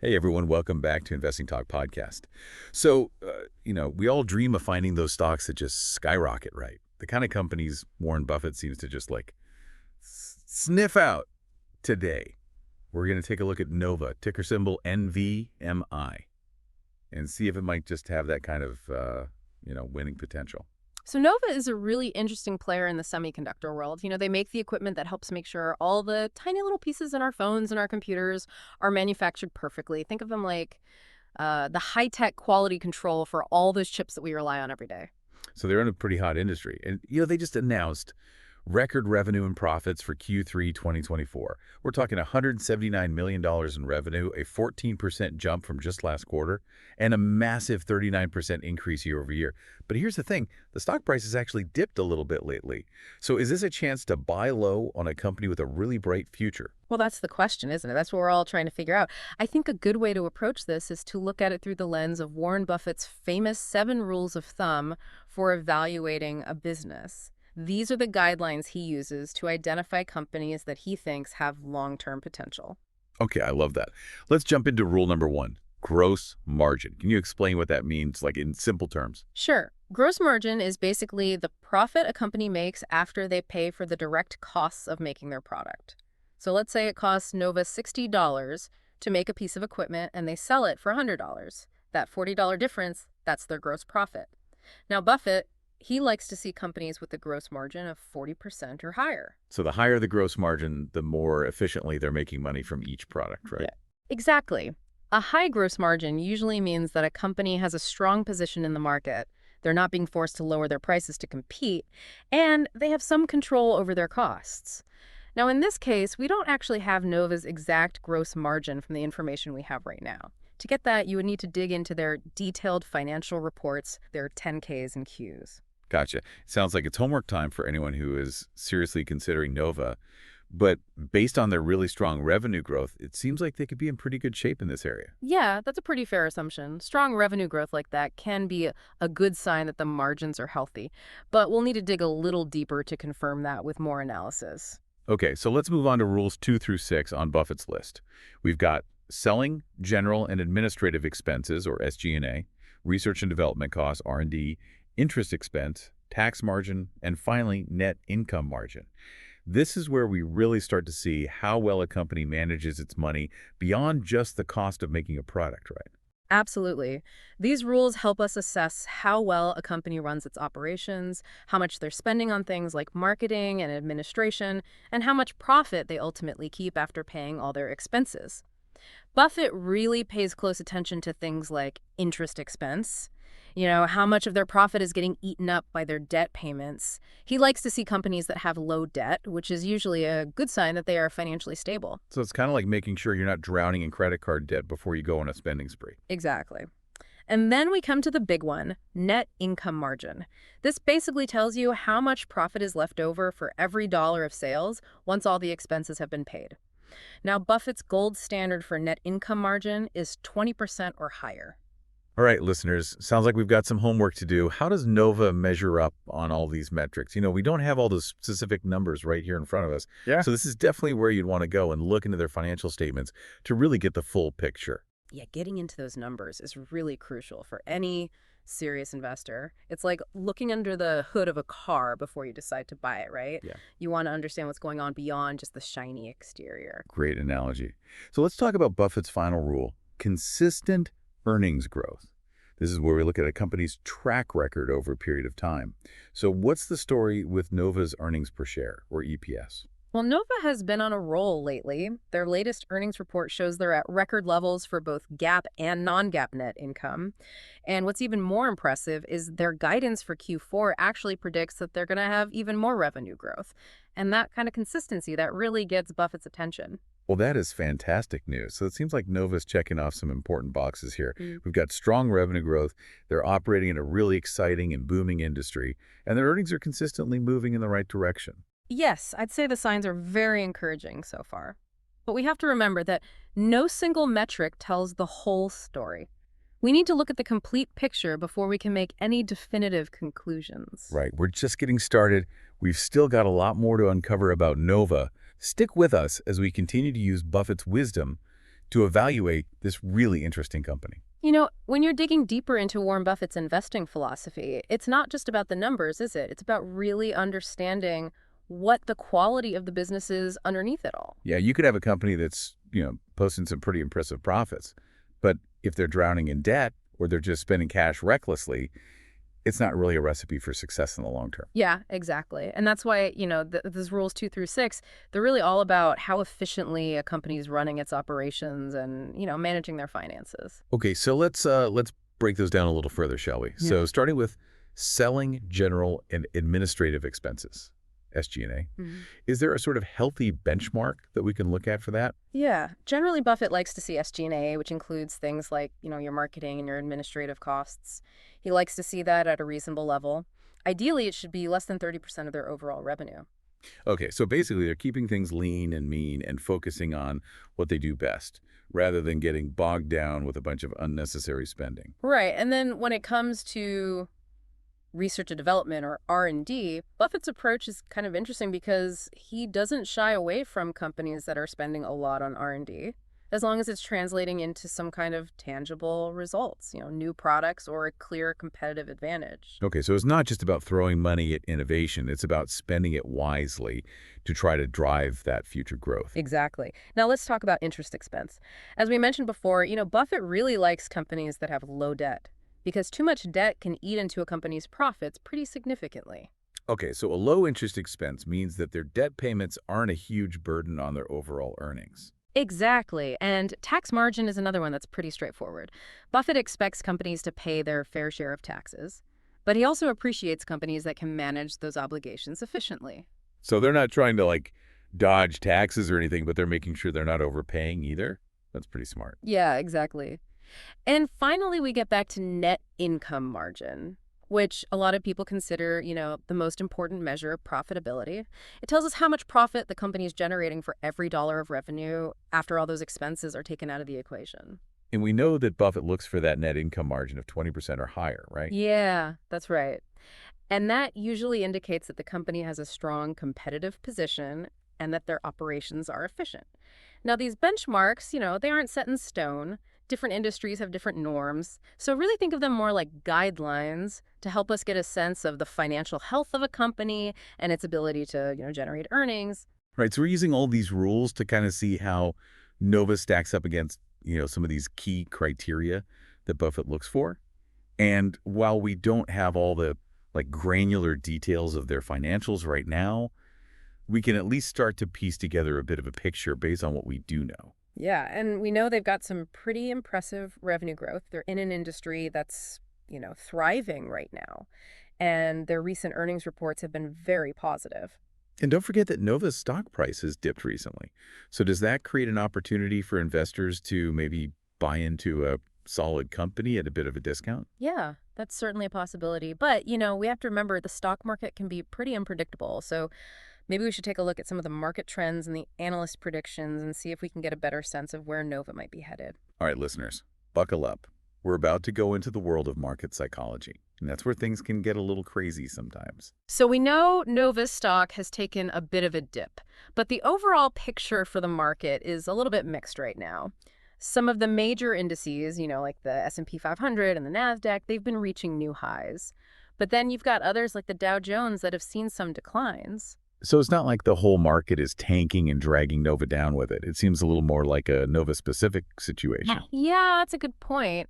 Hey everyone, welcome back to Investing Talk podcast. We all dream of finding those stocks that just skyrocket, right? The kind of companies Warren Buffett seems to just like sniff out. Today, we're going to take a look at Nova, ticker symbol NVMI, and see if it might just have that kind of, winning potential. So Nova is a really interesting player in the semiconductor world. They make the equipment that helps make sure all the tiny little pieces in our phones and our computers are manufactured perfectly. Think of them like the high-tech quality control for all those chips that we rely on every day. So they're in a pretty hot industry. And, they just announced record revenue and profits for Q3 2024. We're talking $179 million in revenue, a 14% jump from just last quarter, and a massive 39% increase year over year. But here's the thing, the stock price has actually dipped a little bit lately. So is this a chance to buy low on a company with a really bright future? Well, that's the question, isn't it? That's what we're all trying to figure out. I think a good way to approach this is to look at it through the lens of Warren Buffett's famous 7 rules of thumb for evaluating a business. These are the guidelines he uses to identify companies that he thinks have long-term potential. Okay, I love that. Let's jump into rule number 1, gross margin. Can you explain what that means, like in simple terms? Sure. Gross margin is basically the profit a company makes after they pay for the direct costs of making their product. So let's say it costs Nova $60 to make a piece of equipment and they sell it for $100. That $40 difference, that's their gross profit. Now, Buffett, he likes to see companies with a gross margin of 40% or higher. So the higher the gross margin, the more efficiently they're making money from each product, right? Yeah. Exactly. A high gross margin usually means that a company has a strong position in the market. They're not being forced to lower their prices to compete, and they have some control over their costs. Now, in this case, we don't actually have Nova's exact gross margin from the information we have right now. To get that, you would need to dig into their detailed financial reports, their 10Ks and Qs. Gotcha. Sounds like it's homework time for anyone who is seriously considering Nova. But based on their really strong revenue growth, it seems like they could be in pretty good shape in this area. Yeah, that's a pretty fair assumption. Strong revenue growth like that can be a good sign that the margins are healthy. But we'll need to dig a little deeper to confirm that with more analysis. Okay, so let's move on to rules 2 through 6 on Buffett's list. We've got selling, general, and administrative expenses, or SG&A, research and development costs, R&D, interest expense, tax margin, and finally, net income margin. This is where we really start to see how well a company manages its money beyond just the cost of making a product, right? Absolutely. These rules help us assess how well a company runs its operations, how much they're spending on things like marketing and administration, and how much profit they ultimately keep after paying all their expenses. Buffett really pays close attention to things like interest expense, how much of their profit is getting eaten up by their debt payments. He likes to see companies that have low debt, which is usually a good sign that they are financially stable. So it's kind of like making sure you're not drowning in credit card debt before you go on a spending spree. Exactly. And then we come to the big one, net income margin. This basically tells you how much profit is left over for every dollar of sales once all the expenses have been paid. Now, Buffett's gold standard for net income margin is 20% or higher. All right, listeners, sounds like we've got some homework to do. How does Nova measure up on all these metrics? We don't have all those specific numbers right here in front of us. Yeah. So this is definitely where you'd want to go and look into their financial statements to really get the full picture. Yeah, getting into those numbers is really crucial for any serious investor. It's like looking under the hood of a car before you decide to buy it, right? Yeah. You want to understand what's going on beyond just the shiny exterior. Great analogy. So let's talk about Buffett's final rule, consistent earnings growth. This is where we look at a company's track record over a period of time. So what's the story with Nova's earnings per share, or EPS? Well, Nova has been on a roll lately. Their latest earnings report shows they're at record levels for both GAAP and non-GAAP net income. And what's even more impressive is their guidance for Q4 actually predicts that they're going to have even more revenue growth. And that kind of consistency, that really gets Buffett's attention. Well, that is fantastic news. So it seems like Nova's checking off some important boxes here. We've got strong revenue growth. They're operating in a really exciting and booming industry, and their earnings are consistently moving in the right direction. Yes, I'd say the signs are very encouraging so far. But we have to remember that no single metric tells the whole story. We need to look at the complete picture before we can make any definitive conclusions. Right. We're just getting started. We've still got a lot more to uncover about Nova. Stick with us as we continue to use Buffett's wisdom to evaluate this really interesting company. When you're digging deeper into Warren Buffett's investing philosophy, it's not just about the numbers, is it? It's about really understanding what the quality of the business is underneath it all. Yeah, you could have a company that's, posting some pretty impressive profits, but if they're drowning in debt or they're just spending cash recklessly, it's not really a recipe for success in the long term. Yeah, exactly. And that's why, these rules 2 through 6, they're really all about how efficiently a company's running its operations and, managing their finances. Okay, so let's break those down a little further, shall we? Yeah. So starting with selling, general, and administrative expenses, SG&A. Mhm. Is there a sort of healthy benchmark that we can look at for that? Yeah. Generally, Buffett likes to see SG&A, which includes things like, your marketing and your administrative costs. He likes to see that at a reasonable level. Ideally, it should be less than 30% of their overall revenue. Okay, so basically they're keeping things lean and mean and focusing on what they do best, rather than getting bogged down with a bunch of unnecessary spending. Right. And then when it comes to research and development, or R&D, Buffett's approach is kind of interesting because he doesn't shy away from companies that are spending a lot on R&D, as long as it's translating into some kind of tangible results, new products or a clear competitive advantage. Okay, so it's not just about throwing money at innovation, it's about spending it wisely to try to drive that future growth. Exactly. Now let's talk about interest expense. As we mentioned before, Buffett really likes companies that have low debt, because too much debt can eat into a company's profits pretty significantly. Okay, so a low interest expense means that their debt payments aren't a huge burden on their overall earnings. Exactly. And tax margin is another one that's pretty straightforward. Buffett expects companies to pay their fair share of taxes, but he also appreciates companies that can manage those obligations efficiently. So they're not trying to dodge taxes or anything, but they're making sure they're not overpaying either. That's pretty smart. Yeah, exactly. And finally, we get back to net income margin, which a lot of people consider, the most important measure of profitability. It tells us how much profit the company is generating for every dollar of revenue after all those expenses are taken out of the equation. And we know that Buffett looks for that net income margin of 20% or higher, right? Yeah, that's right. And that usually indicates that the company has a strong competitive position and that their operations are efficient. Now, these benchmarks, they aren't set in stone. Different industries have different norms. So really think of them more like guidelines to help us get a sense of the financial health of a company and its ability to, generate earnings. Right, so we're using all these rules to kind of see how Nova stacks up against, some of these key criteria that Buffett looks for. And while we don't have all the granular details of their financials right now, we can at least start to piece together a bit of a picture based on what we do know. Yeah, and we know they've got some pretty impressive revenue growth. They're in an industry that's, thriving right now. And their recent earnings reports have been very positive. And don't forget that Nova's stock price has dipped recently. So does that create an opportunity for investors to maybe buy into a solid company at a bit of a discount? Yeah, that's certainly a possibility. But, we have to remember the stock market can be pretty unpredictable. So maybe we should take a look at some of the market trends and the analyst predictions and see if we can get a better sense of where Nova might be headed. All right, listeners, buckle up. We're about to go into the world of market psychology, and that's where things can get a little crazy sometimes. So we know Nova's stock has taken a bit of a dip, but the overall picture for the market is a little bit mixed right now. Some of the major indices, like the S&P 500 and the Nasdaq, they've been reaching new highs. But then you've got others like the Dow Jones that have seen some declines. So it's not like the whole market is tanking and dragging Nova down with it. It seems a little more like a Nova-specific situation. Yeah, that's a good point.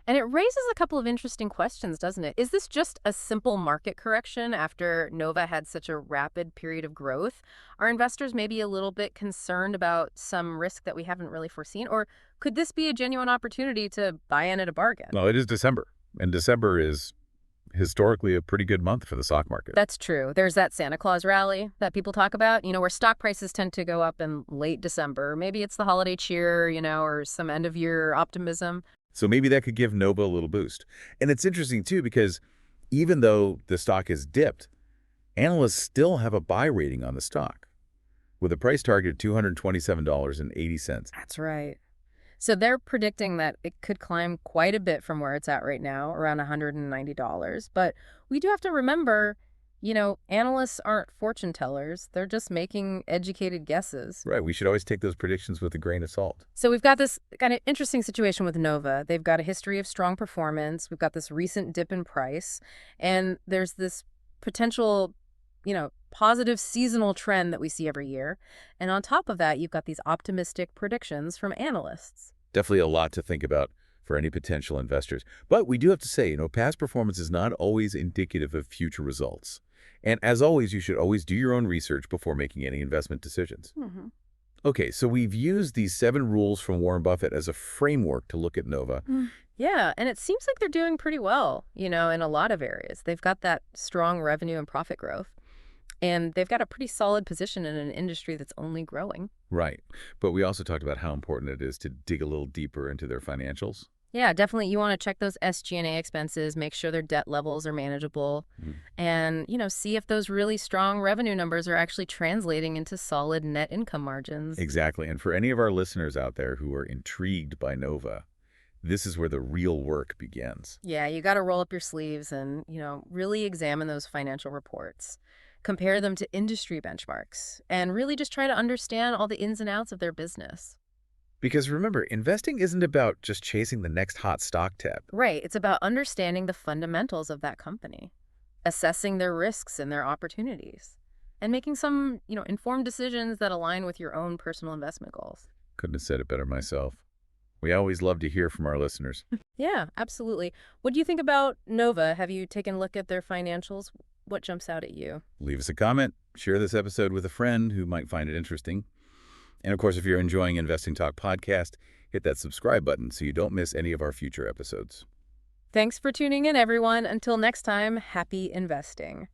And it raises a couple of interesting questions, doesn't it? Is this just a simple market correction after Nova had such a rapid period of growth? Are investors maybe a little bit concerned about some risk that we haven't really foreseen? Or could this be a genuine opportunity to buy in at a bargain? Well, it is December, and December is historically a pretty good month for the stock market. That's true. There's that Santa Claus rally that people talk about, where stock prices tend to go up in late December. Maybe it's the holiday cheer, or some end-of-year optimism. So maybe that could give Nova a little boost. And it's interesting, too, because even though the stock has dipped, analysts still have a buy rating on the stock with a price target of $227.80. That's right. So they're predicting that it could climb quite a bit from where it's at right now, around $190. But we do have to remember Analysts aren't fortune tellers. They're just making educated guesses. Right, we should always take those predictions with a grain of salt. So we've got this kind of interesting situation with Nova. They've got a history of strong performance. We've got this recent dip in price. And there's this potential, positive seasonal trend that we see every year. And on top of that, you've got these optimistic predictions from analysts. Definitely a lot to think about for any potential investors. But we do have to say, past performance is not always indicative of future results. And as always, you should always do your own research before making any investment decisions. Hmm. Okay, so we've used these 7 rules from Warren Buffett as a framework to look at Nova. Yeah, and it seems like they're doing pretty well, in a lot of areas. They've got that strong revenue and profit growth, and they've got a pretty solid position in an industry that's only growing. Right. But we also talked about how important it is to dig a little deeper into their financials. Yeah, definitely. You want to check those SG&A expenses, make sure their debt levels are manageable, Mhm. and, see if those really strong revenue numbers are actually translating into solid net income margins. Exactly. And for any of our listeners out there who are intrigued by Nova, this is where the real work begins. Yeah, you got to roll up your sleeves and, really examine those financial reports. Compare them to industry benchmarks and really just try to understand all the ins and outs of their business. Because remember, investing isn't about just chasing the next hot stock tip. Right. It's about understanding the fundamentals of that company, assessing their risks and their opportunities, and making some, informed decisions that align with your own personal investment goals. Couldn't have said it better myself. We always love to hear from our listeners. Yeah, absolutely. What do you think about Nova? Have you taken a look at their financials? What jumps out at you? Leave us a comment, share this episode with a friend who might find it interesting. And of course, if you're enjoying Investing Talk podcast, hit that subscribe button so you don't miss any of our future episodes. Thanks for tuning in, everyone. Until next time, happy investing.